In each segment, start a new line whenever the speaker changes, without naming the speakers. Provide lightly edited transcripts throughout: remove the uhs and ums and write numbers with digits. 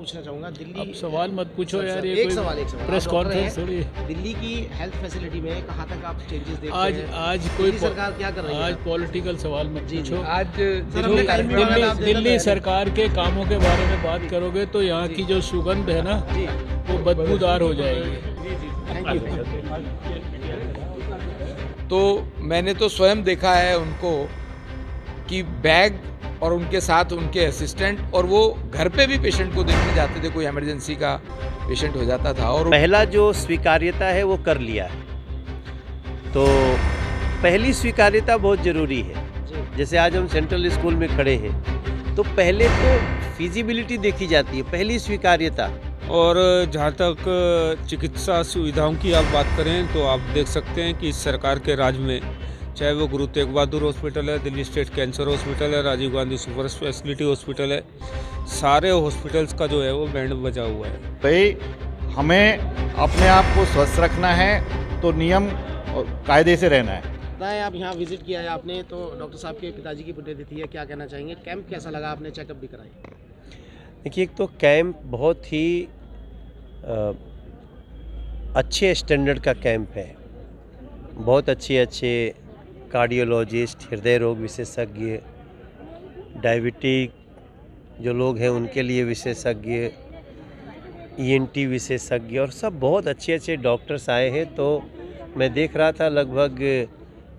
पूछना चाहूँगा। दिल्ली
अब सवाल मत पूछो
सर,
यार,
सर,
ये
एक
कोई
सवाल
प्रेस
आप डॉक्टर
कॉन्फ्रेंस
हैं,
थोड़ी है।
दिल्ली की हेल्थ फैसिलिटी में कहाँ तक आप चेंजेस देखते
आज
हैं?
आज
दिल्ली सरकार क्या कर रही है?
आज पॉलिटिकल सवाल मत
जी, जी।
पूछो।
आज
सर, हमने टाइम भी मांगा था, आप देना
दिल्ली
तैयार नहीं।
सरकार के कामों के बारे में बात करोगे तो यहाँ
जी।
की जो सुगंध है ना
जी,
वो बदबूदार हो जाएगी।
जी, जी, थैंक यू।
तो मैंने तो स्वयं देखा है उनको कि बैग और उनके साथ उनके असिस्टेंट, और वो घर पे भी पेशेंट को देखने जाते थे, कोई इमरजेंसी का पेशेंट हो जाता था। और
पहला जो स्वीकार्यता है वो कर लिया है, तो पहली स्वीकार्यता बहुत ज़रूरी है।
जी,
जैसे आज हम सेंट्रल स्कूल में खड़े हैं, तो पहले तो फिजिबिलिटी देखी जाती है, पहली स्वीकार्यता।
और जहाँ तक चिकित्सा सुविधाओं की आप बात करें तो आप देख सकते हैं कि इस सरकार के राज में, चाहे वो गुरु तेग बहादुर हॉस्पिटल है, दिल्ली स्टेट कैंसर हॉस्पिटल है, Rajiv Gandhi super speciality hospital है, सारे हॉस्पिटल्स का जो है वो बैंड बजा हुआ है।
भाई हमें अपने आप को स्वस्थ रखना है तो नियम और कायदे से रहना है।
बताएं, आप यहाँ विजिट किया है आपने, तो डॉक्टर साहब के पिताजी की पुण्यतिथि है, क्या कहना चाहेंगे? कैंप कैसा लगा? आपने चेकअप भी कराई?
देखिए, एक तो कैंप बहुत ही अच्छे स्टैंडर्ड का कैंप है। बहुत अच्छे कार्डियोलॉजिस्ट, हृदय रोग विशेषज्ञ, डायबिटिक जो लोग हैं उनके लिए विशेषज्ञ, ईएनटी विशेषज्ञ, और सब बहुत अच्छे डॉक्टर्स आए हैं। तो मैं देख रहा था लगभग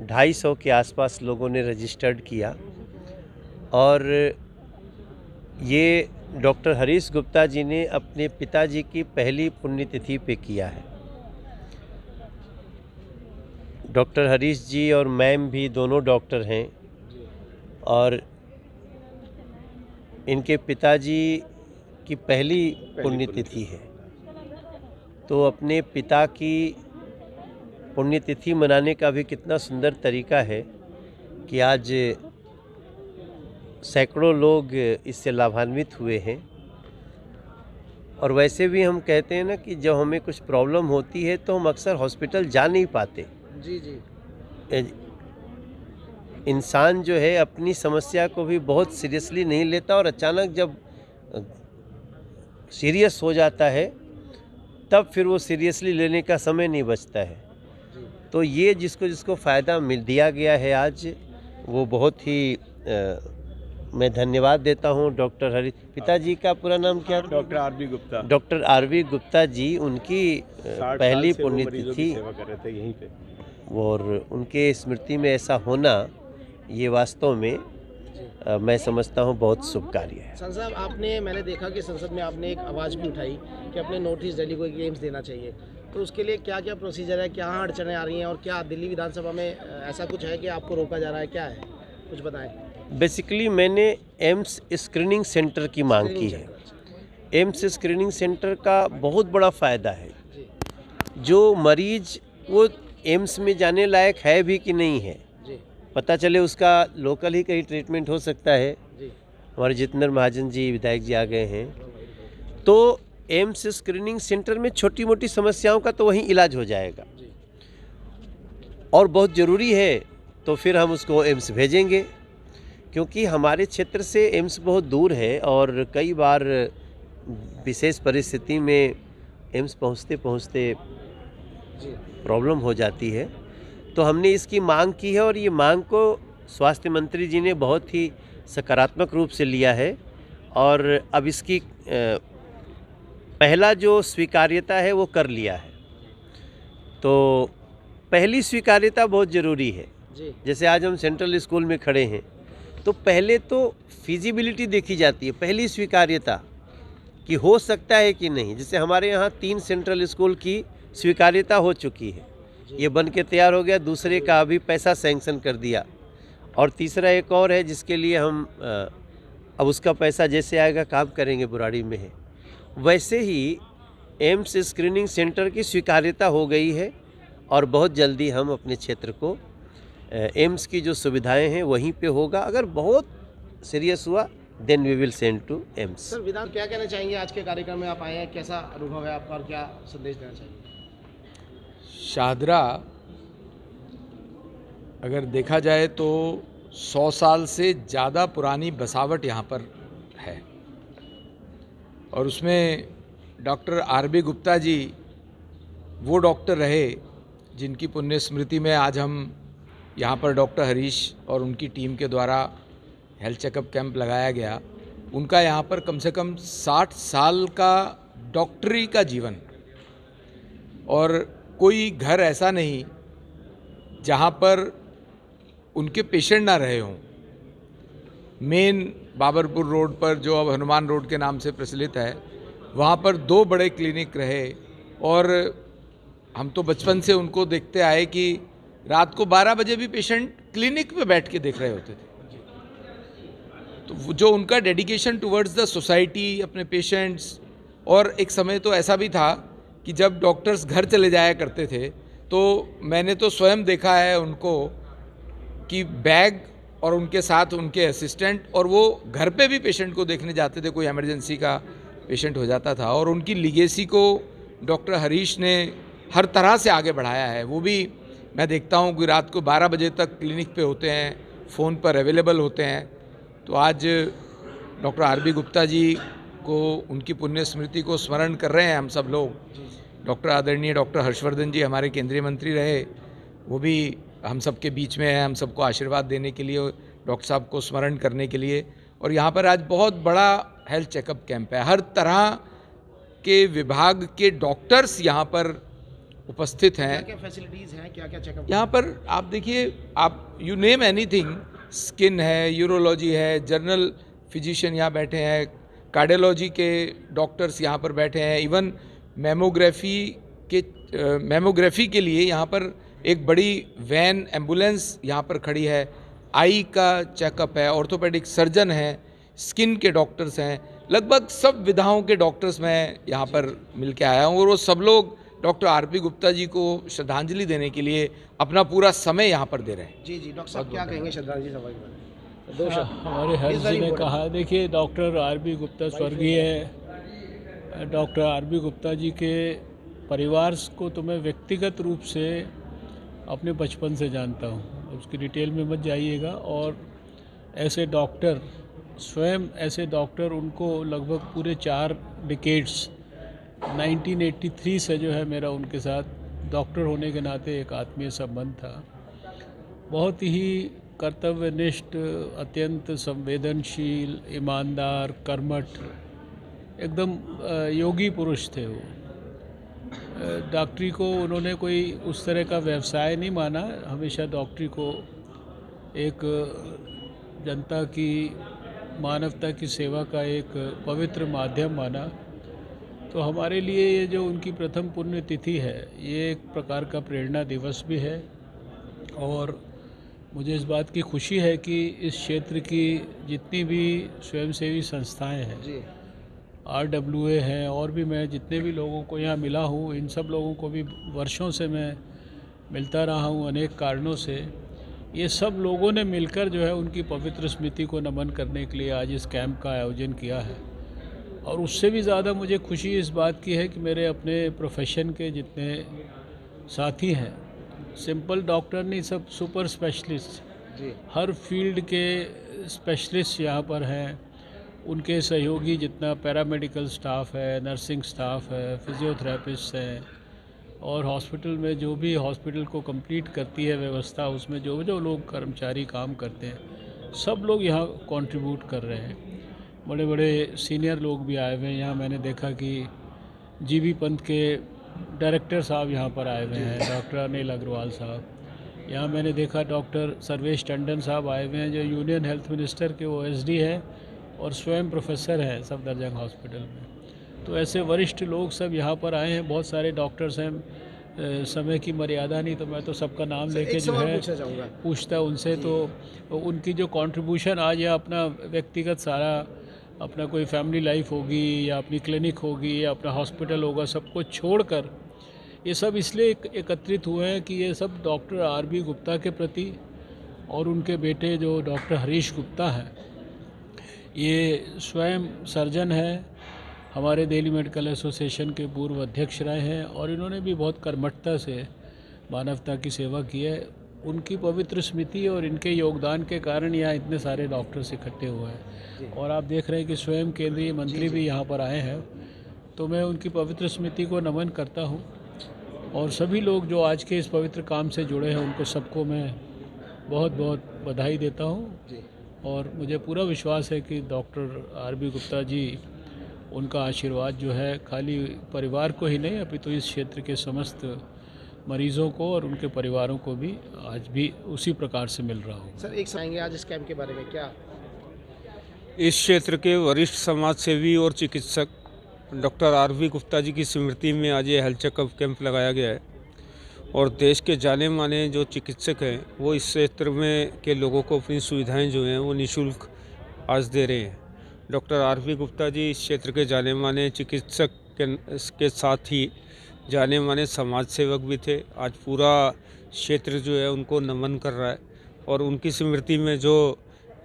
250 के आसपास लोगों ने रजिस्टर्ड किया, और ये डॉक्टर हरीश गुप्ता जी ने अपने पिताजी की पहली पुण्यतिथि पे किया है। डॉक्टर हरीश जी और मैम भी दोनों डॉक्टर हैं, और इनके पिताजी की पहली पुण्यतिथि है। तो अपने पिता की पुण्यतिथि मनाने का भी कितना सुंदर तरीका है कि आज सैकड़ों लोग इससे लाभान्वित हुए हैं। और वैसे भी हम कहते हैं ना कि जब हमें कुछ प्रॉब्लम होती है तो हम अक्सर हॉस्पिटल जा नहीं पाते।
जी, जी,
इंसान जो है अपनी समस्या को भी बहुत सीरियसली नहीं लेता, और अचानक जब सीरियस हो जाता है तब फिर वो सीरियसली लेने का समय नहीं बचता है। तो ये जिसको फ़ायदा मिल दिया गया है आज, वो बहुत ही मैं धन्यवाद देता हूँ डॉक्टर हरी। पिताजी का पूरा नाम क्या?
Doctor RB Gupta.
Doctor RB Gupta ji, उनकी पहली पुण्यतिथि,
कर रहे थे यहीं पे।
और उनके स्मृति में ऐसा होना ये वास्तव में मैं समझता हूँ बहुत शुभ कार्य है।
संसद साहब, आपने, मैंने देखा कि संसद में आपने एक आवाज़ भी उठाई कि अपने नॉर्थ ईस्ट दिल्ली को एक एम्स देना चाहिए, तो उसके लिए क्या क्या प्रोसीजर है, क्या अड़चनें आ रही हैं, और क्या दिल्ली विधानसभा में ऐसा कुछ है कि आपको रोका जा रहा है? क्या है, कुछ बताएं।
बेसिकली मैंने एम्स स्क्रीनिंग सेंटर की मांग की है। एम्स स्क्रीनिंग सेंटर का बहुत बड़ा फ़ायदा है। जो मरीज वो एम्स में जाने लायक है भी कि नहीं है,
जी,
पता चले उसका लोकल ही कहीं ट्रीटमेंट हो सकता है।
जी,
हमारे जितेंद्र महाजन जी विधायक जी आ गए हैं, तो एम्स स्क्रीनिंग सेंटर में छोटी मोटी समस्याओं का तो वहीं इलाज हो जाएगा।
जी,
और बहुत ज़रूरी है तो फिर हम उसको एम्स भेजेंगे, क्योंकि हमारे क्षेत्र से एम्स बहुत दूर है, और कई बार विशेष परिस्थिति में एम्स पहुँचते
जी,
प्रॉब्लम हो जाती है। तो हमने इसकी मांग की है, और ये मांग को स्वास्थ्य मंत्री जी ने बहुत ही सकारात्मक रूप से लिया है, और अब इसकी पहला जो स्वीकार्यता है वो कर लिया है। तो पहली स्वीकार्यता बहुत ज़रूरी है।
जी,
जैसे आज हम सेंट्रल स्कूल में खड़े हैं, तो पहले तो फिजिबिलिटी देखी जाती है, पहली स्वीकार्यता कि हो सकता है कि नहीं। जैसे हमारे यहाँ 3 सेंट्रल स्कूल की स्वीकार्यता हो चुकी है, ये बन के तैयार हो गया, दूसरे का अभी पैसा सैंक्शन कर दिया, और तीसरा एक और है जिसके लिए हम अब उसका पैसा जैसे आएगा काम करेंगे, बुराड़ी में है। वैसे ही एम्स स्क्रीनिंग सेंटर की स्वीकार्यता हो गई है, और बहुत जल्दी हम अपने क्षेत्र को एम्स की जो सुविधाएं हैं वहीं पे होगा। अगर बहुत सीरियस हुआ then we will send to AIIMS.
Sir, विधान क्या कहना चाहेंगे? आज के कार्यक्रम में आप आए हैं, कैसा अनुभव है आपका और क्या संदेश देना चाहिए?
शाहदरा अगर देखा जाए तो 100 साल से ज़्यादा पुरानी बसावट यहाँ पर है। और उसमें डॉक्टर आर.बी. गुप्ता जी वो डॉक्टर रहे जिनकी पुण्य स्मृति में आज हम यहाँ पर डॉक्टर हरीश और उनकी टीम के द्वारा हेल्थ चेकअप कैंप लगाया गया। उनका यहाँ पर कम से कम 60 साल का डॉक्टरी का जीवन, और कोई घर ऐसा नहीं जहाँ पर उनके पेशेंट ना रहे हों। मेन बाबरपुर रोड पर, जो अब हनुमान रोड के नाम से प्रचलित है, वहाँ पर 2 बड़े क्लिनिक रहे, और हम तो बचपन से उनको देखते आए कि रात को 12 बजे भी पेशेंट क्लिनिक पे बैठ के देख रहे होते थे। तो जो उनका डेडिकेशन टुवर्ड्स द सोसाइटी, अपने पेशेंट्स, और एक समय तो ऐसा भी था कि जब डॉक्टर्स घर चले जाया करते थे तो मैंने तो स्वयं देखा है उनको कि बैग और उनके साथ उनके असिस्टेंट, और वो घर पे भी पेशेंट को देखने जाते थे, कोई इमरजेंसी का पेशेंट हो जाता था। और उनकी लीगेसी को डॉक्टर हरीश ने हर तरह से आगे बढ़ाया है। वो भी मैं देखता हूँ कि रात को 12 बजे तक क्लिनिक पे होते हैं, फ़ोन पर अवेलेबल होते हैं। तो आज डॉक्टर आर.बी. गुप्ता जी को, उनकी पुण्य स्मृति को स्मरण कर रहे हैं हम सब लोग। डॉक्टर आदरणीय डॉक्टर हर्षवर्धन जी हमारे केंद्रीय मंत्री रहे, वो भी हम सब के बीच में हैं, हम सबको आशीर्वाद देने के लिए, डॉक्टर साहब को स्मरण करने के लिए। और यहाँ पर आज बहुत बड़ा हेल्थ चेकअप कैंप है, हर तरह के विभाग के डॉक्टर्स यहाँ पर उपस्थित हैं।
क्या फैसिलिटीज़ हैं, क्या क्या चेकअप
यहाँ पर आप देखिए, आप यू नेम एनीथिंग, स्किन है, यूरोलॉजी है, जनरल फिजिशियन यहाँ बैठे हैं, कार्डियोलॉजी के डॉक्टर्स यहाँ पर बैठे हैं, इवन मेमोग्राफी के लिए यहाँ पर एक बड़ी वैन एम्बुलेंस यहाँ पर खड़ी है, आई का चेकअप है, ऑर्थोपेडिक सर्जन है, स्किन के डॉक्टर्स हैं, लगभग सब विधाओं के डॉक्टर्स मैं यहाँ पर मिल के आया हूँ। और वो सब लोग डॉक्टर आर.बी. गुप्ता जी को श्रद्धांजलि देने के लिए अपना पूरा समय यहाँ पर दे रहे हैं।
जी डॉक्टर साहब क्या कहेंगे श्रद्धांजलि सभा के बारे में? 2 शब्द।
हमारे हर्ष जी ने कहा, देखिए डॉक्टर आर.बी. गुप्ता स्वर्गीय डॉक्टर आर.बी. गुप्ता जी के परिवार को तो मैं व्यक्तिगत रूप से अपने बचपन से जानता हूँ, उसकी डिटेल में मत जाइएगा। और ऐसे डॉक्टर, स्वयं ऐसे डॉक्टर, उनको लगभग पूरे 4 डिकेड्स 1983 से जो है मेरा उनके साथ डॉक्टर होने के नाते एक आत्मीय संबंध था। बहुत ही कर्तव्यनिष्ठ, अत्यंत संवेदनशील, ईमानदार, कर्मठ, एकदम योगी पुरुष थे वो। डॉक्टरी को उन्होंने कोई उस तरह का व्यवसाय नहीं माना, हमेशा डॉक्टरी को एक जनता की, मानवता की सेवा का एक पवित्र माध्यम माना। तो हमारे लिए ये जो उनकी प्रथम पुण्यतिथि है, ये एक प्रकार का प्रेरणा दिवस भी है। और मुझे इस बात की खुशी है कि इस क्षेत्र की जितनी भी स्वयंसेवी संस्थाएं हैं, RWA हैं, और भी मैं जितने भी लोगों को यहाँ मिला हूँ, इन सब लोगों को भी वर्षों से मैं मिलता रहा हूँ अनेक कारणों से। ये सब लोगों ने मिलकर जो है उनकी पवित्र स्मृति को नमन करने के लिए आज इस कैंप का आयोजन किया है। और उससे भी ज़्यादा मुझे खुशी इस बात की है कि मेरे अपने प्रोफेशन के जितने साथी हैं, सिंपल डॉक्टर नहीं, सब सुपर स्पेशलिस्ट, हर फील्ड के स्पेशलिस्ट यहाँ पर हैं। उनके सहयोगी जितना पैरामेडिकल स्टाफ है, नर्सिंग स्टाफ है, फिजियोथेरेपिस्ट हैं, और हॉस्पिटल में जो भी हॉस्पिटल को कंप्लीट करती है व्यवस्था, उसमें जो जो लोग कर्मचारी काम करते हैं, सब लोग यहाँ कंट्रीब्यूट कर रहे हैं। बड़े बड़े सीनियर लोग भी आए हुए हैं यहाँ। मैंने देखा कि जीबी पंथ के डायरेक्टर साहब यहाँ पर आए हुए हैं, डॉक्टर अनिल अग्रवाल साहब। यहाँ मैंने देखा डॉक्टर सर्वेश टंडन साहब आए हुए हैं, जो यूनियन हेल्थ मिनिस्टर के OSD हैं और स्वयं प्रोफेसर हैं सफदरजंग हॉस्पिटल में। तो ऐसे वरिष्ठ लोग सब यहाँ पर आए हैं, बहुत सारे डॉक्टर्स हैं। समय की मर्यादा नहीं, तो मैं तो सबका नाम लेके जो है पूछता उनसे। तो उनकी जो कंट्रीब्यूशन आज या अपना व्यक्तिगत सारा, अपना कोई फैमिली लाइफ होगी या अपनी क्लिनिक होगी या अपना हॉस्पिटल होगा, सबको छोड़कर ये सब इसलिए एकत्रित हुए हैं कि ये सब डॉक्टर आर.बी. गुप्ता के प्रति, और उनके बेटे जो डॉक्टर हरीश गुप्ता हैं, ये स्वयं सर्जन हैं, हमारे दिल्ली मेडिकल एसोसिएशन के पूर्व अध्यक्ष रहे हैं, और इन्होंने भी बहुत कर्मठता से मानवता की सेवा की है। उनकी पवित्र स्मृति और इनके योगदान के कारण यहाँ इतने सारे डॉक्टर्स इकट्ठे हुए हैं और आप देख रहे हैं कि स्वयं केंद्रीय मंत्री भी यहाँ पर आए हैं। तो मैं उनकी पवित्र स्मृति को नमन करता हूँ और सभी लोग जो आज के इस पवित्र काम से जुड़े हैं उनको सबको मैं बहुत बहुत बधाई देता हूँ। और मुझे पूरा विश्वास है कि डॉक्टर आर.बी. गुप्ता जी, उनका आशीर्वाद जो है खाली परिवार को ही नहीं अपितु इस क्षेत्र के समस्त मरीजों को और उनके परिवारों को भी आज भी उसी प्रकार से मिल रहा हो।
सर एक समझेंगे आज इस कैंप के बारे में क्या?
इस क्षेत्र के वरिष्ठ समाज सेवी और चिकित्सक डॉक्टर आर.बी. गुप्ता जी की स्मृति में आज ये हेल्थ चेकअप कैंप लगाया गया है और देश के जाने माने जो चिकित्सक हैं वो इस क्षेत्र में के लोगों को अपनी सुविधाएं जो हैं वो निःशुल्क आज दे रहे हैं। Doctor RB. गुप्ता जी इस क्षेत्र के जाने माने चिकित्सक के साथ ही जाने माने समाज सेवक भी थे। आज पूरा क्षेत्र जो है उनको नमन कर रहा है और उनकी स्मृति में जो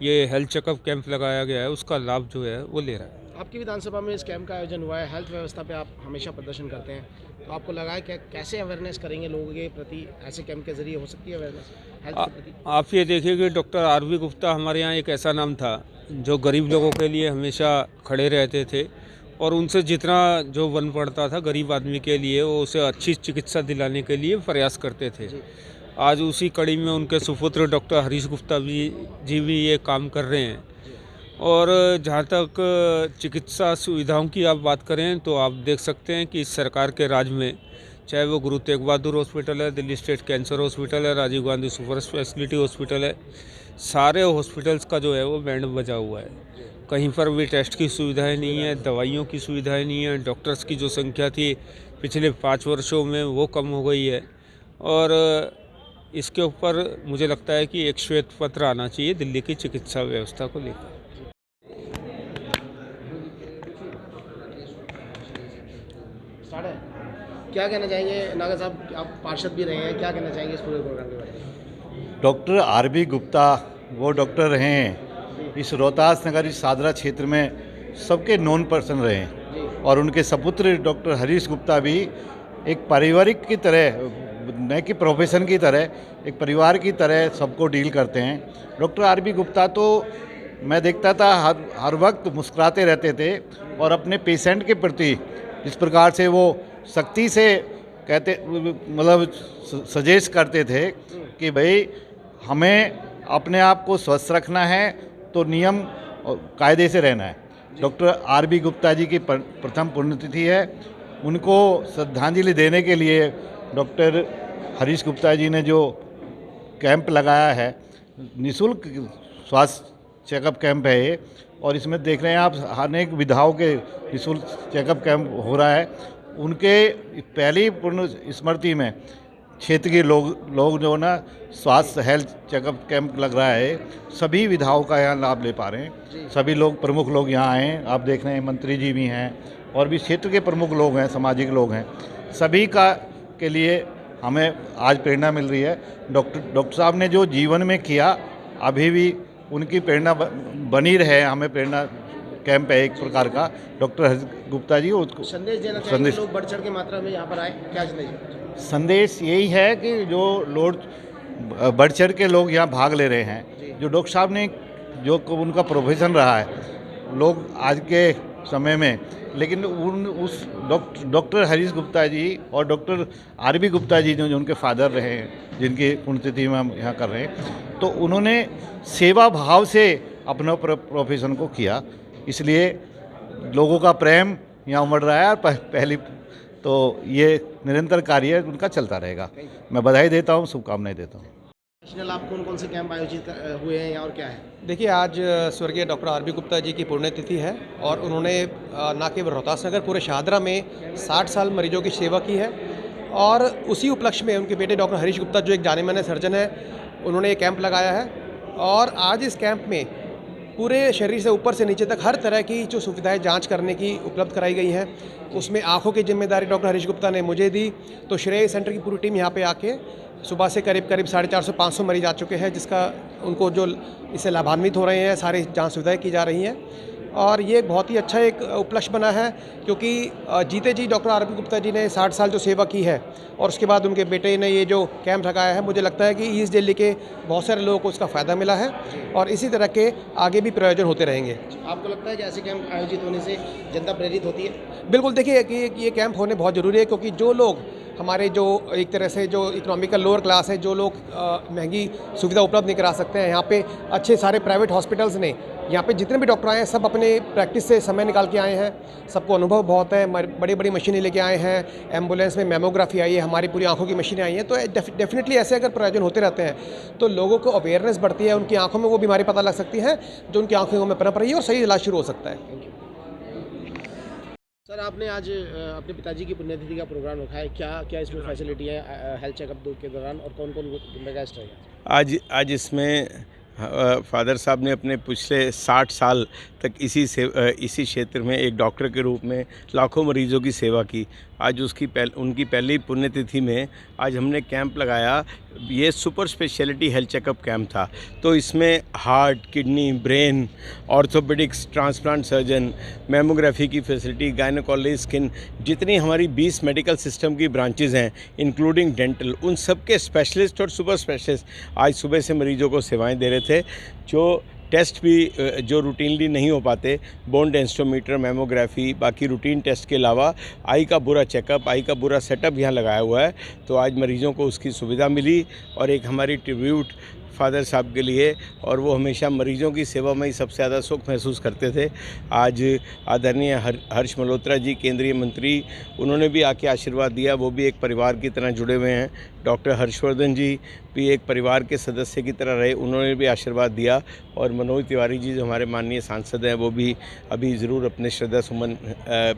ये हेल्थ चेकअप कैंप लगाया गया है उसका लाभ जो है वो ले रहा है।
आपकी विधानसभा में इस कैंप का आयोजन हुआ है, हेल्थ व्यवस्था पे आप हमेशा प्रदर्शन करते हैं, तो आपको लगा है कि कैसे अवेयरनेस करेंगे लोगों के प्रति, ऐसे कैंप के जरिए हो सकती है अवेयरनेस हेल्थ के प्रति?
आप ये देखिए कि डॉक्टर आर.बी. गुप्ता हमारे यहाँ एक ऐसा नाम था जो गरीब लोगों के लिए हमेशा खड़े रहते थे और उनसे जितना जो बन पड़ता था गरीब आदमी के लिए वो उसे अच्छी चिकित्सा दिलाने के लिए प्रयास करते थे। आज उसी कड़ी में उनके सुपुत्र डॉक्टर हरीश गुप्ता जी भी ये काम कर रहे हैं। और जहाँ तक चिकित्सा सुविधाओं की आप बात करें तो आप देख सकते हैं कि इस सरकार के राज में चाहे वो गुरु तेग बहादुर हॉस्पिटल है, दिल्ली स्टेट कैंसर हॉस्पिटल है, Rajiv Gandhi super speciality hospital है, सारे हॉस्पिटल्स का जो है वो बैंड बजा हुआ है। कहीं पर भी टेस्ट की सुविधाएं नहीं है, दवाइयों की सुविधाएं नहीं है, डॉक्टर्स की जो संख्या थी पिछले 5 वर्षों में वो कम हो गई है। और इसके ऊपर मुझे लगता है कि एक श्वेत पत्र आना चाहिए दिल्ली की चिकित्सा व्यवस्था को लेकर।
क्या कहना चाहेंगे नागा साहब, आप पार्षद भी रहे हैं, क्या कहना चाहेंगे इस पूरे प्रोग्राम के बारे में?
Doctor RB. गुप्ता वो डॉक्टर रहे हैं इस रोहतास नगर इस सादरा क्षेत्र में सबके नॉन पर्सन रहे हैं और उनके सपुत्र डॉक्टर हरीश गुप्ता भी एक पारिवारिक की तरह, न कि प्रोफेशन की तरह, एक परिवार की तरह सबको डील करते हैं। Doctor RB. गुप्ता तो मैं देखता था हर वक्त मुस्कुराते रहते थे और अपने पेशेंट के प्रति जिस प्रकार से वो सख्ती से कहते मतलब सजेस्ट करते थे कि भाई हमें अपने आप को स्वस्थ रखना है तो नियम और कायदे से रहना है। Doctor RB. गुप्ता जी की प्रथम पुण्यतिथि है। उनको श्रद्धांजलि देने के लिए डॉक्टर हरीश गुप्ता जी ने जो कैंप लगाया है, निःशुल्क स्वास्थ्य चेकअप कैंप है ये, और इसमें देख रहे हैं आप अनेक विधाओं के निःशुल्क चेकअप कैंप हो रहा है। उनके पहली पुण्य स्मृति में क्षेत्र के लोग जो ना स्वास्थ्य हेल्थ चेकअप कैंप लग रहा है, सभी विधाओं का यहाँ लाभ ले पा रहे हैं। सभी लोग, प्रमुख लोग यहाँ आए हैं, आप देख रहे हैं मंत्री जी भी हैं और भी क्षेत्र के प्रमुख लोग हैं, सामाजिक लोग हैं, सभी का के लिए हमें आज प्रेरणा मिल रही है। डॉक्टर साहब ने जो जीवन में किया अभी भी उनकी प्रेरणा बनी रहे, हमें प्रेरणा कैंप है एक प्रकार का। डॉक्टर गुप्ता जी उसको
संदेश देना चाहिए लोग बढ़ चढ़ के मात्रा में यहाँ पर आए, क्या
संदेश यही है कि जो लोग बढ़ चढ़ के लोग यहाँ भाग ले रहे हैं, जो डॉक्टर साहब ने जो उनका प्रोफेशन रहा है, लोग आज के समय में, लेकिन उस डॉक्टर हरीश गुप्ता जी और डॉक्टर आर.बी. गुप्ता जी जो उनके फादर रहे हैं, जिनकी पुण्यतिथि में हम यहाँ कर रहे हैं, तो उन्होंने सेवा भाव से अपना प्रोफेशन को किया, इसलिए लोगों का प्रेम यहाँ उमड़ रहा है। पहली तो ये निरंतर कार्य उनका चलता रहेगा। मैं बधाई देता हूँ, शुभकामनाएं देता हूँ।
आप कौन से कैंप आयोजित हुए हैं और क्या है?
देखिए, आज स्वर्गीय डॉक्टर आर.बी. गुप्ता जी की पुण्यतिथि है और उन्होंने न केवल रोहतास नगर, पूरे शाहदरा में 60 साल मरीजों की सेवा की है। और उसी उपलक्ष्य में उनके बेटे डॉक्टर हरीश गुप्ता, जो एक जाने माने सर्जन है, उन्होंने ये कैंप लगाया है। और आज इस कैंप में पूरे शरीर से ऊपर से नीचे तक हर तरह की जो सुविधाएं जांच करने की उपलब्ध कराई गई हैं। उसमें आँखों की जिम्मेदारी डॉक्टर हरीश गुप्ता ने मुझे दी, तो श्रेय सेंटर की पूरी टीम यहाँ पे आके सुबह से करीब 450-500 मरीज आ चुके हैं, जिसका उनको जो इससे लाभान्वित हो रहे हैं, सारी जांच सुविधाएं की जा रही हैं। और ये बहुत ही अच्छा एक उपलक्ष्य बना है, क्योंकि जीते जी doctor R B Gupta ji ने 60 साल जो सेवा की है और उसके बाद उनके बेटे ने ये जो कैंप लगाया है, मुझे लगता है कि ईस्ट दिल्ली के बहुत सारे लोगों को इसका फ़ायदा मिला है और इसी तरह के आगे भी प्रयोजन होते रहेंगे।
आपको लगता है कि ऐसे कैंप आयोजित होने से जनता प्रेरित होती है?
बिल्कुल, देखिए कि ये कैंप होने बहुत ज़रूरी है, क्योंकि जो लोग हमारे जो एक तरह से जो इकोनॉमिकल लोअर क्लास है, जो लोग महंगी सुविधा उपलब्ध नहीं करा सकते हैं, यहाँ पे अच्छे सारे प्राइवेट हॉस्पिटल्स ने, यहाँ पे जितने भी डॉक्टर आए हैं सब अपने प्रैक्टिस से समय निकाल के आए हैं, सबको अनुभव बहुत है, बड़ी बड़ी मशीनें लेके आए हैं, एम्बुलेंस में मेमोग्राफी आई है, हमारी पूरी आंखों की मशीनें आई हैं। तो डेफिनेटली ऐसे अगर प्रयोजन होते रहते हैं तो लोगों को अवेयरनेस बढ़ती है, उनकी आंखों में वो बीमारी पता लग सकती है जो उनकी आंखों में पनप रही है और सही इलाज शुरू हो सकता है।
सर, आपने आज अपने पिताजी की पुण्यतिथि का प्रोग्राम रखा है, क्या क्या इसमें फैसिलिटी है हेल्थ चेकअप के दौरान और कौन कौन गेस्ट रहेगा?
आज इसमें फादर साहब ने अपने पिछले 60 साल तक इसी क्षेत्र में एक डॉक्टर के रूप में लाखों मरीजों की सेवा की। आज उनकी पहली पुण्यतिथि में आज हमने कैंप लगाया। ये super speciality health checkup camp था, तो इसमें heart, kidney, brain, orthopaedics, transplant surgeon, mammography की फैसिलिटी, गायनोकोलॉजी, स्किन, जितनी हमारी 20 मेडिकल सिस्टम की ब्रांचेज़ हैं इंक्लूडिंग डेंटल, उन सब के स्पेशलिस्ट और सुपर स्पेशलिस्ट आज सुबह से मरीजों को सेवाएं दे रहे थे। जो टेस्ट भी जो रूटीनली नहीं हो पाते, बोन डेंसिटोमीटर, मेमोग्राफी, बाकी रूटीन टेस्ट के अलावा आई का पूरा चेकअप, आई का पूरा सेटअप यहाँ लगाया हुआ है। तो आज मरीजों को उसकी सुविधा मिली और एक हमारी ट्रिब्यूट फादर साहब के लिए, और वो हमेशा मरीजों की सेवा में ही सबसे ज़्यादा सुख महसूस करते थे। आज आदरणीय हर्ष मल्होत्रा जी, केंद्रीय मंत्री, उन्होंने भी आके आशीर्वाद दिया, वो भी एक परिवार की तरह जुड़े हुए हैं। डॉक्टर हर्षवर्धन जी भी एक परिवार के सदस्य की तरह रहे, उन्होंने भी आशीर्वाद दिया। और मनोज तिवारी जी जो हमारे माननीय सांसद हैं, वो भी अभी ज़रूर अपने श्रद्धा सुमन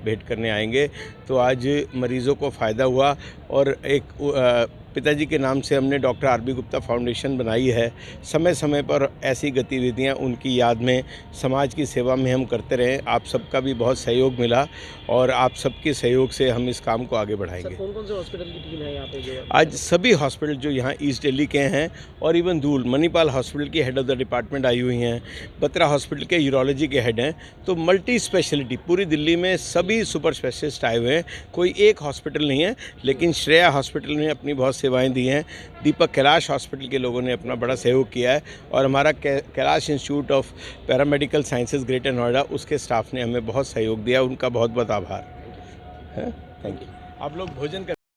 भेंट करने आएंगे। तो आज मरीज़ों को फ़ायदा हुआ और एक पिताजी के नाम से हमने doctor R B Gupta foundation बनाई है। समय समय पर ऐसी गतिविधियां उनकी याद में समाज की सेवा में हम करते रहें। आप सबका भी बहुत सहयोग मिला और आप सबके सहयोग से हम इस काम को आगे बढ़ाएंगे।
कौन कौन से हॉस्पिटल की टीम है यहाँ पे जो?
आज सभी हॉस्पिटल जो यहाँ ईस्ट दिल्ली के हैं और इवन दूल मणिपाल हॉस्पिटल की head of the department I हुई हैं, बत्रा हॉस्पिटल के यूरोलॉजी के हेड हैं। तो मल्टी स्पेशलिटी पूरी दिल्ली में सभी सुपर स्पेशलिस्ट आए हुए हैं। कोई एक हॉस्पिटल नहीं है, लेकिन श्रेया हॉस्पिटल ने अपनी बहुत सेवाएं दी हैं। दीपक कैलाश हॉस्पिटल के लोगों ने अपना बड़ा सहयोग किया है और हमारा Kailash institute of paramedical sciences greater Noida, उसके स्टाफ ने हमें बहुत सहयोग दिया। उनका बहुत बहुत आभार है। Thank you. आप लोग भोजन कर